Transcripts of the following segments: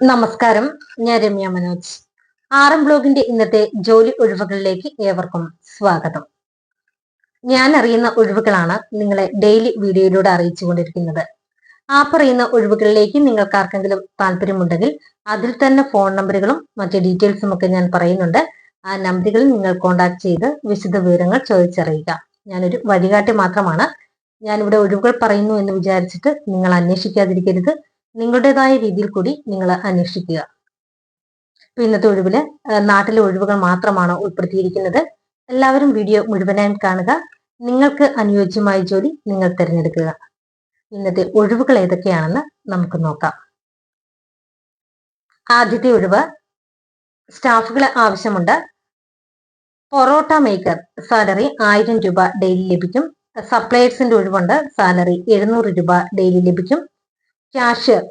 നമസ്കാരം, ഞാൻ രമ്യ മനോജ്. ബ്ലോഗിന്റെ ഇന്നത്തെ ജോലി ഒഴിവുകളിലേക്ക് ഏവർക്കും സ്വാഗതം. ഞാൻ അറിയുന്ന ഒഴിവുകളാണ് നിങ്ങളെ ഡെയിലി വീഡിയോയിലൂടെ അറിയിച്ചുകൊണ്ടിരിക്കുന്നത്. പറയുന്ന ഒഴിവുകളിലേക്ക് നിങ്ങൾക്ക് ആർക്കെങ്കിലും താല്പര്യമുണ്ടെങ്കിൽ അതിൽ തന്നെ ഫോൺ നമ്പറുകളും മറ്റു ഡീറ്റെയിൽസും ഒക്കെ ഞാൻ പറയുന്നുണ്ട്. ആ നമ്പറുകളിൽ നിങ്ങൾ കോൺടാക്ട് ചെയ്ത് വിശദ വിവരങ്ങൾ ചോദിച്ചറിയുക. ഞാനൊരു വഴികാട്ടി മാത്രമാണ്. ഞാനിവിടെ ഒഴിവുകൾ പറയുന്നു എന്ന് വിചാരിച്ചിട്ട് നിങ്ങൾ അന്വേഷിക്കാതിരിക്കരുത്. നിങ്ങളുടേതായ രീതിയിൽ കൂടി നിങ്ങൾ അന്വേഷിക്കുക. ഇന്നത്തെ ഒഴിവില് നാട്ടിലെ ഒഴിവുകൾ മാത്രമാണ് ഉൾപ്പെടുത്തിയിരിക്കുന്നത്. എല്ലാവരും വീഡിയോ മുഴുവനായും കാണുക. നിങ്ങൾക്ക് അനുയോജ്യമായ ജോലി നിങ്ങൾ തിരഞ്ഞെടുക്കുക. ഇന്നത്തെ ഒഴിവുകൾ ഏതൊക്കെയാണെന്ന് നമുക്ക് നോക്കാം. ആദ്യത്തെ ഒഴിവ്, സ്റ്റാഫുകളെ ആവശ്യമുണ്ട്. പൊറോട്ട മേക്കർ, സാലറി 1000 രൂപ ഡെയിലി ലഭിക്കും. സപ്ലയേഴ്സിന്റെ ഒഴിവുണ്ട്, സാലറി 700 രൂപ ഡെയിലി ലഭിക്കും. ക്യാഷ്യർ,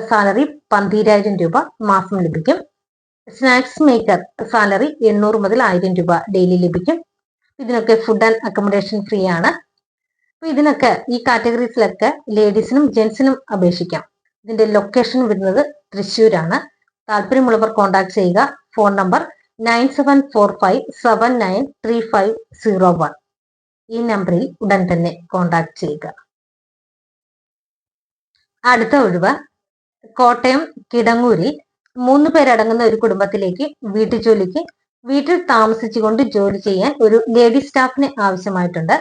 സാലറി 12000 രൂപ മാസം ലഭിക്കും. സ്നാക്സ് മേക്കർ, സാലറി 800 മുതൽ 1000 രൂപ ഡെയിലി ലഭിക്കും. ഇതിനൊക്കെ ഫുഡ് ആൻഡ് അക്കോമഡേഷൻ ഫ്രീ ആണ്. അപ്പൊ ഇതിനൊക്കെ ഈ കാറ്റഗറീസിലൊക്കെ ലേഡീസിനും ജെന്റ്സിനും അപേക്ഷിക്കാം. ഇതിന്റെ ലൊക്കേഷൻ വരുന്നത് തൃശ്ശൂരാണ്. താല്പര്യമുള്ളവർ കോൺടാക്ട് ചെയ്യുക. Phone number 9745793501. ഈ നമ്പറിൽ ഉടൻ തന്നെ കോൺടാക്ട് ചെയ്യുക. അടുത്ത ഒഴിവ്, കോട്ടയം കിടങ്ങൂരിൽ 3 പേരടങ്ങുന്ന ഒരു കുടുംബത്തിലേക്ക് വീട്ടുജോലിക്ക് വീട്ടിൽ താമസിച്ചുകൊണ്ട് ജോലി ചെയ്യാൻ ഒരു ലേഡി സ്റ്റാഫിനെ ആവശ്യമായിട്ടുണ്ട്.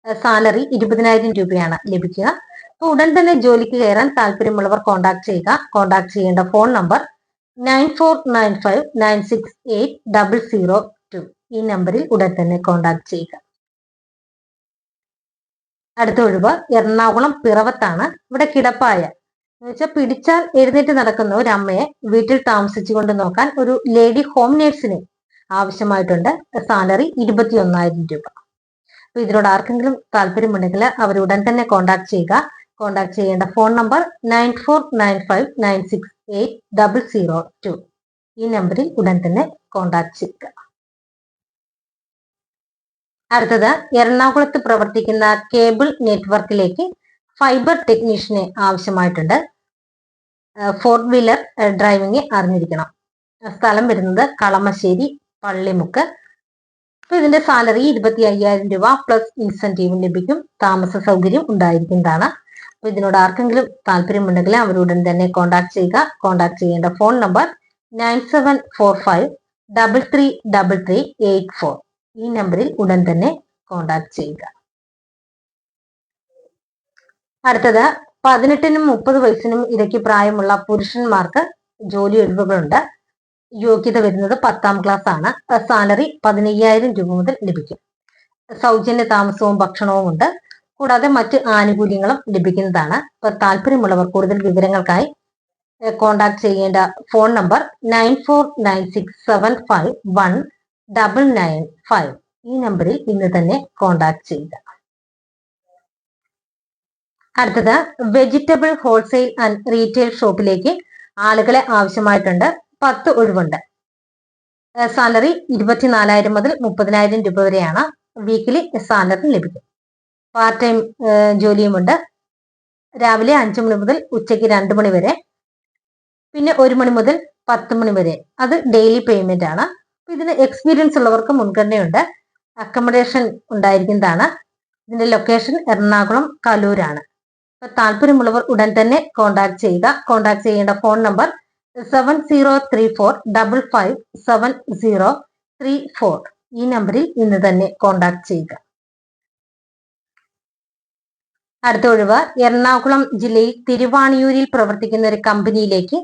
സാലറി 20000 രൂപയാണ് ലഭിക്കുക. അപ്പൊ ഉടൻ തന്നെ ജോലിക്ക് കയറാൻ താല്പര്യമുള്ളവർ കോൺടാക്ട് ചെയ്യുക. കോൺടാക്ട് ചെയ്യേണ്ട ഫോൺ നമ്പർ 9495968002. ഈ നമ്പറിൽ ഉടൻ തന്നെ കോൺടാക്ട് ചെയ്യുക. അടുത്ത ഒഴിവ് എറണാകുളം പിറവത്താണ്. ഇവിടെ കിടപ്പായ എന്ന് വെച്ചാൽ പിടിച്ചാൽ എഴുന്നേറ്റ് നടക്കുന്ന ഒരു അമ്മയെ വീട്ടിൽ താമസിച്ചുകൊണ്ട് നോക്കാൻ ഒരു ലേഡി ഹോം നേഴ്സിനെ ആവശ്യമായിട്ടുണ്ട്. സാലറി 21000 രൂപ. അപ്പൊ ഇതിനോട് ആർക്കെങ്കിലും താല്പര്യമുണ്ടെങ്കിൽ അവർ ഉടൻ തന്നെ കോൺടാക്ട് ചെയ്യുക. കോൺടാക്ട് ചെയ്യേണ്ട ഫോൺ നമ്പർ 9495968002. ഈ നമ്പറിൽ ഉടൻ തന്നെ കോൺടാക്ട് ചെയ്യുക. അടുത്തത്, എറണാകുളത്ത് പ്രവർത്തിക്കുന്ന കേബിൾ നെറ്റ്വർക്കിലേക്ക് ഫൈബർ ടെക്നീഷ്യനെ ആവശ്യമായിട്ടുണ്ട്. 4 വീലർ ഡ്രൈവിംഗ് അറിഞ്ഞിരിക്കണം. സ്ഥലം വരുന്നത് കളമശ്ശേരി പള്ളിമുക്ക്. അപ്പൊ ഇതിന്റെ സാലറി 25000 രൂപ പ്ലസ് ഇൻസെന്റീവും ലഭിക്കും. താമസ സൗകര്യം ഉണ്ടായിരിക്കുന്നതാണ്. അപ്പൊ ഇതിനോട് ആർക്കെങ്കിലും താല്പര്യമുണ്ടെങ്കിൽ അവരുടൻ തന്നെ കോൺടാക്ട് ചെയ്യുക. കോൺടാക്ട് ചെയ്യേണ്ട ഫോൺ നമ്പർ 9745333384. ഈ നമ്പറിൽ ഉടൻ തന്നെ കോൺടാക്ട് ചെയ്യുക. അടുത്തത്, 18നും 30 വയസ്സിനും ഇടയ്ക്ക് പ്രായമുള്ള പുരുഷന്മാർക്ക് ജോലി ഒഴിവുകളുണ്ട്. യോഗ്യത വരുന്നത് 10ാം ക്ലാസ് ആണ്. സാലറി 15000 രൂപ മുതൽ ലഭിക്കും. സൗജന്യ താമസവും ഭക്ഷണവും ഉണ്ട്. കൂടാതെ മറ്റ് ആനുകൂല്യങ്ങളും ലഭിക്കുന്നതാണ്. അപ്പൊ താല്പര്യമുള്ളവർ കൂടുതൽ വിവരങ്ങൾക്കായി കോൺടാക്ട് ചെയ്യേണ്ട ഫോൺ നമ്പർ 9496751995. ഈ നമ്പറിൽ ഇന്ന് തന്നെ കോൺടാക്ട് ചെയ്യുക. അടുത്തത്, വെജിറ്റബിൾ ഹോൾസെയിൽ ആൻഡ് റീറ്റെയിൽ ഷോപ്പിലേക്ക് ആളുകളെ ആവശ്യമായിട്ടുണ്ട്. 10 ഒഴിവുണ്ട്. സാലറി 24000 മുതൽ 30000 രൂപ വരെയാണ്. വീക്കിലി സാലറി ലഭിക്കും. പാർട്ട് ടൈം ജോലിയുമുണ്ട്. രാവിലെ 5 മണി മുതൽ ഉച്ചയ്ക്ക് 2 മണി വരെ, പിന്നെ 1 മണി മുതൽ 10 മണി വരെ. അത് ഡെയിലി പേയ്മെന്റ് ആണ്. ഇതിന് എക്സ്പീരിയൻസ് ഉള്ളവർക്ക് മുൻഗണനയുണ്ട്. അക്കോമഡേഷൻ ഉണ്ടായിരിക്കുന്നതാണ്. ഇതിന്റെ ലൊക്കേഷൻ എറണാകുളം കലൂരാണ്. താല്പര്യമുള്ളവർ ഉടൻ തന്നെ കോൺടാക്ട് ചെയ്യുക. കോൺടാക്ട് ചെയ്യേണ്ട ഫോൺ നമ്പർ 7034557034. ഈ നമ്പറിൽ ഇന്ന് തന്നെ കോൺടാക്ട് ചെയ്യുക. അടുത്ത ഒഴിവ്, എറണാകുളം ജില്ലയിൽ തിരുവാണിയൂരിൽ പ്രവർത്തിക്കുന്ന ഒരു കമ്പനിയിലേക്ക്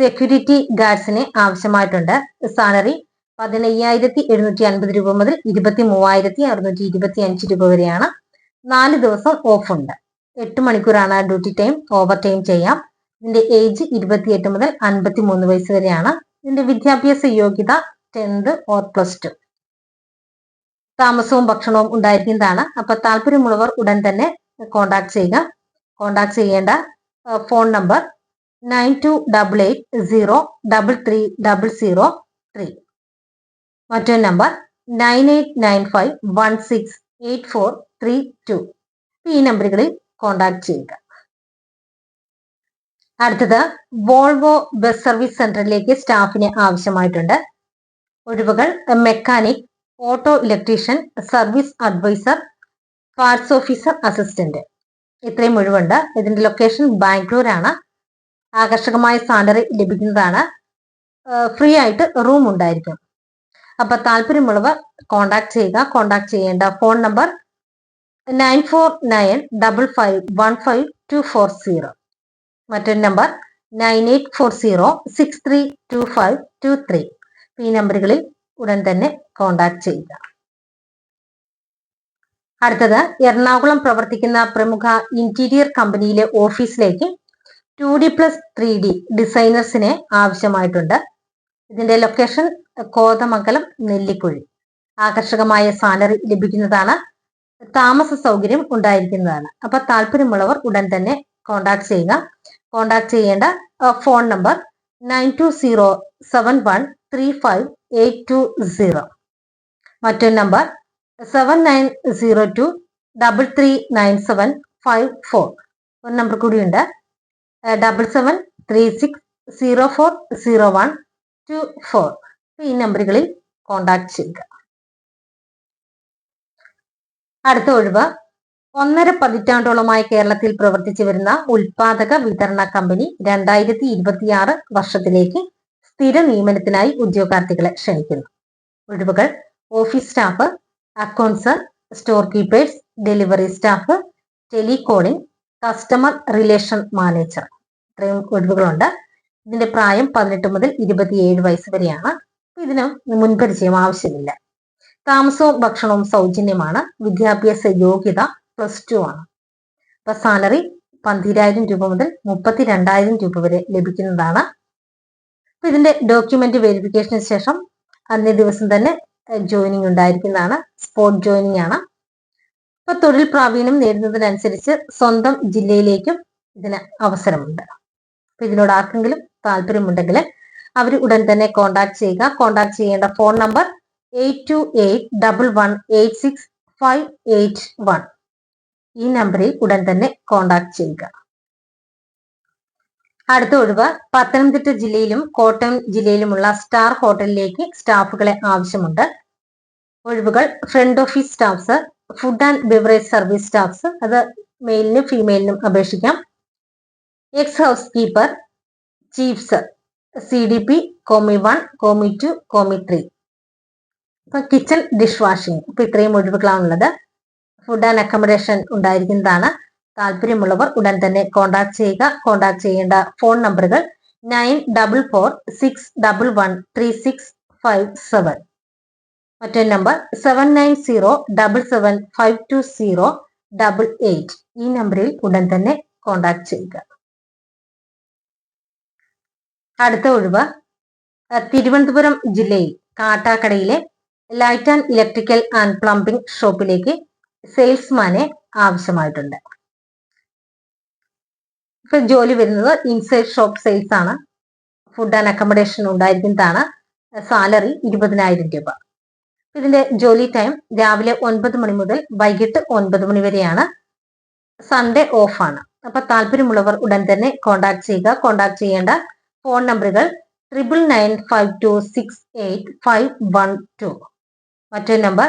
സെക്യൂരിറ്റി ഗാർഡ്സിനെ ആവശ്യമായിട്ടുണ്ട്. സാലറി 15750 രൂപ മുതൽ 23625 രൂപ വരെയാണ്. 4 ദിവസം ഓഫ് ഉണ്ട്. 8 മണിക്കൂറാണ് ഡ്യൂട്ടി ടൈം. ഓവർ ടൈം ചെയ്യാം. ഇതിന്റെ ഏജ് 28 മുതൽ 53 വയസ്സ് വരെയാണ്. ഇതിന്റെ വിദ്യാഭ്യാസ യോഗ്യത 10th or +2. താമസവും ഭക്ഷണവും ഉണ്ടായിരിക്കുന്നതാണ്. അപ്പൊ താല്പര്യമുള്ളവർ ഉടൻ തന്നെ കോൺടാക്ട് ചെയ്യുക. കോൺടാക്ട് ചെയ്യേണ്ട ഫോൺ നമ്പർ 9288033003. മറ്റൊരു നമ്പർ 9895168432. ഈ നമ്പറുകളിൽ കോൺടാക്ട് ചെയ്യുക. അടുത്തത് വോൾവോ ബസ് സർവീസ് സെന്ററിലേക്ക് സ്റ്റാഫിന് ആവശ്യമായിട്ടുണ്ട്. ഒഴിവുകൾ mechanic, auto electrician, service adviser, parts officer, assistant. ഇത്രയും ഒഴിവുണ്ട്. ഇതിന്റെ ലൊക്കേഷൻ ബാംഗ്ലൂർ ആണ്. ആകർഷകമായ സാലറി ലഭിക്കുന്നതാണ്. ഫ്രീ ആയിട്ട് റൂം ഉണ്ടായിരിക്കും. അപ്പൊ താല്പര്യമുള്ളവർ കോണ്ടാക്ട് ചെയ്യുക. കോണ്ടാക്ട് ചെയ്യേണ്ട ഫോൺ നമ്പർ 9495515240. മറ്റൊരു നമ്പർ 9840632523. ഈ നമ്പറുകളിൽ ഉടൻ തന്നെ കോണ്ടാക്ട് ചെയ്യുക. അടുത്തത് എറണാകുളം പ്രവർത്തിക്കുന്ന പ്രമുഖ ഇന്റീരിയർ കമ്പനിയിലെ ഓഫീസിലേക്ക് 2D+3D ഡിസൈനേഴ്സിനെ ആവശ്യമായിട്ടുണ്ട്. ഇതിന്റെ ലൊക്കേഷൻ കോതമംഗലം, നെല്ലിക്കുഴി. ആകർഷകമായ സാലറി ലഭിക്കുന്നതാണ്. താമസ സൗകര്യം ഉണ്ടായിരിക്കുന്നതാണ്. അപ്പൊ താല്പര്യമുള്ളവർ ഉടൻ തന്നെ കോണ്ടാക്ട് ചെയ്യുക. കോണ്ടാക്ട് ചെയ്യേണ്ട ഫോൺ നമ്പർ 9207135820. മറ്റൊരു നമ്പർ 7902339754. ഒരു നമ്പർ കൂടിയുണ്ട് 7736040124. ഈ നമ്പറുകളിൽ കോണ്ടാക്ട് ചെയ്യുക. അടുത്ത ഒഴിവ് 1.5 പതിറ്റാണ്ടോളമായി കേരളത്തിൽ പ്രവർത്തിച്ചു വരുന്ന ഉൽപാദക വിതരണ കമ്പനി 2026 വർഷത്തിലേക്ക് സ്ഥിര നിയമനത്തിനായി ഉദ്യോഗാർത്ഥികളെ ക്ഷണിക്കുന്നു. ഒഴിവുകൾ office staff, accounts, store keepers, delivery staff, telecalling, customer relation manager. ഇത്രയും ഒഴിവുകളുണ്ട്. ഇതിന്റെ പ്രായം 18 മുതൽ 27 വയസ്സ് വരെയാണ്. ഇതിന് മുൻപരിചയം ആവശ്യമില്ല. താമസവും ഭക്ഷണവും സൗജന്യമാണ്. വിദ്യാഭ്യാസ യോഗ്യത +2 ആണ്. അപ്പൊ സാലറി 12,000 രൂപ മുതൽ 32,000 രൂപ വരെ ലഭിക്കുന്നതാണ്. അപ്പൊ ഇതിന്റെ ഡോക്യുമെന്റ് വെരിഫിക്കേഷന് ശേഷം അന്നേ ദിവസം തന്നെ ജോയിനിങ് ഉണ്ടായിരിക്കുന്നതാണ്. സ്പോട്ട് ജോയിനിങ് ആണ്. അപ്പൊ തൊഴിൽ പ്രാവീണ്യം നേടുന്നതിനനുസരിച്ച് സ്വന്തം ജില്ലയിലേക്കും ഇതിന് അവസരമുണ്ട്. അപ്പൊ ഇതിനോട് ആർക്കെങ്കിലും താല്പര്യമുണ്ടെങ്കിൽ അവർ ഉടൻ തന്നെ കോണ്ടാക്ട് ചെയ്യുക. കോണ്ടാക്ട് ചെയ്യേണ്ട ഫോൺ നമ്പർ 8281186581. ഈ നമ്പറിൽ ഉടൻ തന്നെ കോണ്ടാക്ട് ചെയ്യുക. അടുത്ത ഒഴിവ് പത്തനംതിട്ട ജില്ലയിലും കോട്ടയം ജില്ലയിലുമുള്ള സ്റ്റാർ ഹോട്ടലിലേക്ക് സ്റ്റാഫുകളെ ആവശ്യമുണ്ട്. ഒഴിവുകൾ front office staffs, food and beverage service staffs. അത് മെയിലിനും ഫീമെയിലിനും അപേക്ഷിക്കാം. Ex housekeeper, chiefs, CDP, commis 1, commis 2, commis 3. ഇപ്പൊ കിച്ചൺ ഡിഷ് വാഷിംഗ്. ഇപ്പൊ ഇത്രയും ഒഴിവുകളാണുള്ളത്. ഫുഡ് ആൻഡ് അക്കോമഡേഷൻ ഉണ്ടായിരിക്കുന്നതാണ്. താല്പര്യമുള്ളവർ ഉടൻ തന്നെ കോണ്ടാക്ട് ചെയ്യുക. കോണ്ടാക്ട് ചെയ്യേണ്ട ഫോൺ നമ്പറുകൾ 9446113657. മറ്റൊരു നമ്പർ 7907752088. ഈ നമ്പറിൽ ഉടൻ തന്നെ കോണ്ടാക്ട് ചെയ്യുക. അടുത്ത ഒഴിവ് തിരുവനന്തപുരം ജില്ലയിൽ കാട്ടാക്കടയിലെ light and electrical and plumbing ഷോപ്പിലേക്ക് സെയിൽസ്മാനെ ആവശ്യമായിട്ടുണ്ട്. ഇപ്പൊ ജോലി വരുന്നത് ഇൻസൈഡ് ഷോപ്പ് സെയിൽസ് ആണ്. ഫുഡ് ആൻഡ് അക്കോമഡേഷൻ ഉണ്ടായിരിക്കുന്നതാണ്. സാലറി 20,000 രൂപ. ഇതിന്റെ ജോലി ടൈം രാവിലെ 9 മണി മുതൽ വൈകിട്ട് 9 മണി വരെയാണ്. സൺഡേ ഓഫ് ആണ്. അപ്പൊ താല്പര്യമുള്ളവർ ഉടൻ തന്നെ കോണ്ടാക്ട് ചെയ്യുക. കോണ്ടാക്ട് ചെയ്യേണ്ട ഫോൺ നമ്പറുകൾ 9995268512. മറ്റൊരു നമ്പർ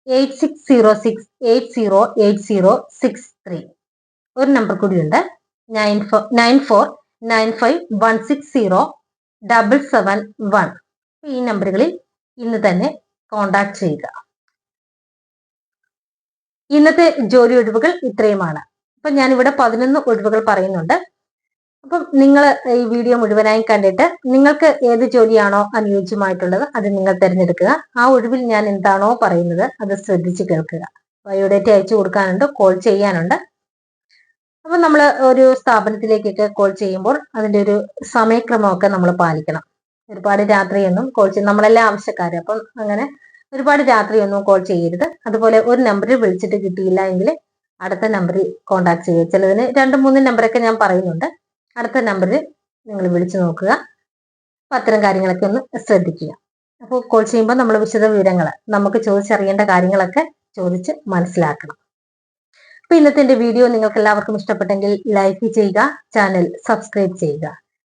8606808063. ഒരു നമ്പർ കൂടിയുണ്ട് 9495160771. ഈ നമ്പറുകളിൽ ഇന്ന് തന്നെ കോണ്ടാക്ട് ചെയ്യുക. ഇന്നത്തെ ജോലി ഒഴിവുകൾ ഇത്രയുമാണ്. അപ്പൊ ഞാനിവിടെ 11 ഒഴിവുകൾ പറയുന്നുണ്ട്. അപ്പം നിങ്ങൾ ഈ വീഡിയോ മുഴുവനായി കണ്ടിട്ട് നിങ്ങൾക്ക് ഏത് ജോലിയാണോ അനുയോജ്യമായിട്ടുള്ളത് അത് നിങ്ങൾ തിരഞ്ഞെടുക്കുക. ആ ഒഴിവിൽ ഞാൻ എന്താണോ പറയുന്നത് അത് ശ്രദ്ധിച്ച് കേൾക്കുക. ബയോഡേറ്റ അയച്ചു കൊടുക്കാനുണ്ട്, കോൾ ചെയ്യാനുണ്ട്. അപ്പൊ നമ്മൾ ഒരു സ്ഥാപനത്തിലേക്കൊക്കെ കോൾ ചെയ്യുമ്പോൾ അതിന്റെ ഒരു സമയക്രമമൊക്കെ നമ്മൾ പാലിക്കണം. ഒരുപാട് രാത്രിയൊന്നും കോൾ ചെയ്യും. നമ്മളെല്ലാം ആവശ്യക്കാര്. അപ്പം അങ്ങനെ ഒരുപാട് രാത്രിയൊന്നും കോൾ ചെയ്യരുത്. അതുപോലെ ഒരു നമ്പറിൽ വിളിച്ചിട്ട് കിട്ടിയില്ല എങ്കിൽ അടുത്ത നമ്പറിൽ കോണ്ടാക്ട് ചെയ്യുക. ചിലതിന് 2-3 നമ്പറൊക്കെ ഞാൻ പറയുന്നുണ്ട്. അടുത്ത നമ്പറിൽ നിങ്ങൾ വിളിച്ചു നോക്കുക. അത്തരം കാര്യങ്ങളൊക്കെ ഒന്ന് ശ്രദ്ധിക്കുക. അപ്പോൾ കോൾ ചെയ്യുമ്പോൾ നമ്മൾ വിശദ വിവരങ്ങൾ നമുക്ക് ചോദിച്ചറിയേണ്ട കാര്യങ്ങളൊക്കെ ചോദിച്ച് മനസ്സിലാക്കണം. അപ്പൊ ഇന്നത്തെ എന്റെ വീഡിയോ നിങ്ങൾക്ക് എല്ലാവർക്കും ഇഷ്ടപ്പെട്ടെങ്കിൽ ലൈക്ക് ചെയ്യുക, ചാനൽ സബ്സ്ക്രൈബ് ചെയ്യുക.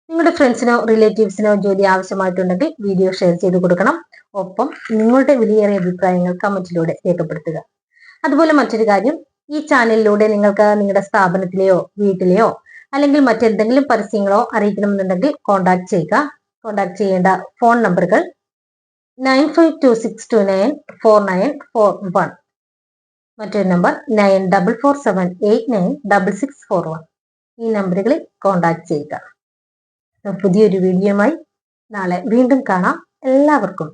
നിങ്ങളുടെ ഫ്രണ്ട്സിനോ റിലേറ്റീവ്സിനോ ജോലി ആവശ്യമായിട്ടുണ്ടെങ്കിൽ വീഡിയോ ഷെയർ ചെയ്ത് കൊടുക്കണം. ഒപ്പം നിങ്ങളുടെ വിലയേറിയ അഭിപ്രായങ്ങൾ കമന്റിലൂടെ രേഖപ്പെടുത്തുക. അതുപോലെ മറ്റൊരു കാര്യം, ഈ ചാനലിലൂടെ നിങ്ങൾക്ക് നിങ്ങളുടെ സ്ഥാപനത്തിലെയോ വീട്ടിലെയോ അല്ലെങ്കിൽ മറ്റെന്തെങ്കിലും പരസ്യങ്ങളോ അറിയിക്കണമെന്നുണ്ടെങ്കിൽ കോൺടാക്ട് ചെയ്യുക. കോൺടാക്ട് ചെയ്യേണ്ട ഫോൺ നമ്പറുകൾ 9526294941, മറ്റൊരു നമ്പർ 9447896641. ഈ നമ്പറുകളിൽ കോൺടാക്ട് ചെയ്യുക. പുതിയൊരു വീഡിയോയുമായി നാളെ വീണ്ടും കാണാം. എല്ലാവർക്കും